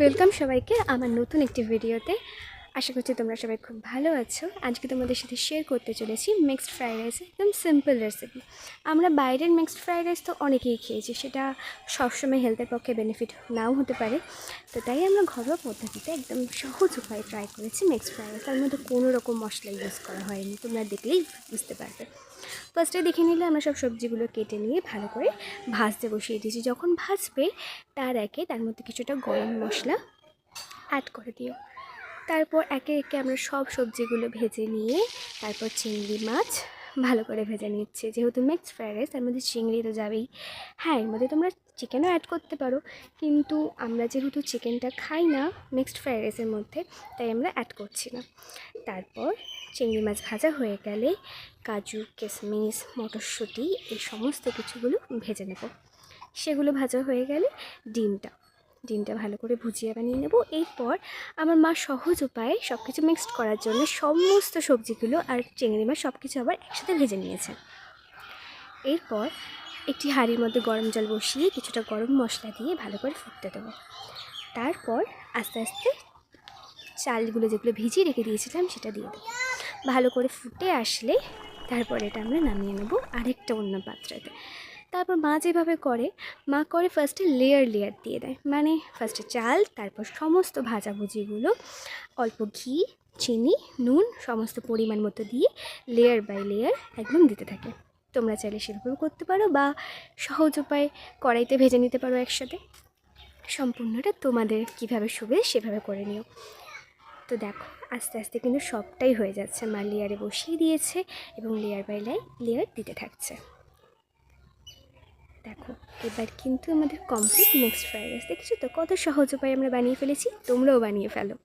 Welcome সবাইকে আমার নতুন একটি ভিডিওতে। আশা করছি তোমরা সবাই খুব ভালো আছো। আজকে তোমাদের সাথে শেয়ার করতে চলেছি মিক্সড ফ্রাইড রাইস, একদম সিম্পল রেসিপি। আমরা বাইরের মিক্সড ফ্রাইড রাইস তো অনেকেই খেয়েছি, সেটা সবসময় হেলথের পক্ষে বেনিফিট নাও হতে পারে। তো তাই আমরা ঘরোয়া পদ্ধতিতে একদম সহজ উপায়ে ট্রাই করেছি মিক্সড ফ্রাইড রাইস। তার মধ্যে কোনো রকম মশলা ইউজ করা হয়নি, তোমরা দেখলেই বুঝতে পারবে। ফার্স্টে দেখে নিলে আমরা সব সবজিগুলো কেটে নিয়ে ভালো করে ভাজতে বসিয়ে দিয়েছি। যখন ভাজবে তার মধ্যে কিছুটা গরম মশলা অ্যাড করে দিও। তারপর একে একে আমরা সব সবজিগুলো ভেজে নিয়ে তারপর চিংড়ি মাছ ভালো করে ভেজে নিচ্ছি। যেহেতু মিক্সড ফ্রাইড রাইস তার মধ্যে চিংড়ি তো যাবেই। হ্যাঁ, এর মধ্যে তোমরা চিকেনও অ্যাড করতে পারো, কিন্তু আমরা যেহেতু চিকেনটা খাই না মিক্সড ফ্রাইড রাইসের মধ্যে, তাই আমরা অ্যাড করছি না। তারপর চিংড়ি মাছ ভাজা হয়ে গেলে কাজু, কিশমিশ, মটরশুঁটি এই সমস্ত কিছুগুলো ভেজে নেব। সেগুলো ভাজা হয়ে গেলে ডিমটা ভালো করে ভুজিয়ে বানিয়ে নেব। এরপর আমার মা সহজ উপায়ে সব কিছু মিক্সড করার জন্য সমস্ত সবজিগুলো আর চিংড়ি মাছ সব কিছু আবার একসাথে ভেজে নিয়েছে। এরপর একটি হাঁড়ির মধ্যে গরম জল বসিয়ে কিছুটা গরম মশলা দিয়ে ভালো করে ফুটতে দেবো। তারপর আস্তে আস্তে চালগুলো যেগুলো ভিজিয়ে রেখে দিয়েছিলাম সেটা দিয়ে দেবো। ভালো করে ফুটে আসলে তারপর এটা আমরা নামিয়ে নেব আরেকটা অন্য পাত্রতে। তারপর মা যেভাবে করে, মা করে ফার্স্টে লেয়ার দিয়ে দেয়। মানে ফার্স্টে চাল, তারপর সমস্ত ভাজাভুজিগুলো অল্প ঘি, চিনি, নুন সমস্ত পরিমাণ মতো দিয়ে লেয়ার বাই লেয়ার একদম দিতে থাকে। তোমরা চাইলে সেভাবেও করতে পারো বা সহজ উপায়ে কড়াইতে ভেজে নিতে পারো একসাথে। সম্পূর্ণটা তোমাদের কীভাবে সুবিধে সেভাবে করে নিও। তো দেখো আস্তে আস্তে কিন্তু সবটাই হয়ে যাচ্ছে। মা লেয়ারে বসিয়ে দিয়েছে এবং লেয়ার বাই লেয়ার দিতে থাকছে। দেখো এবার কিন্তু আমাদের কমপ্লিট মিক্সড ফ্রাইড রাইস। দেখেছো তো কত সহজ উপায়ে আমরা বানিয়ে ফেলেছি, তোমরাও বানিয়ে ফেলো।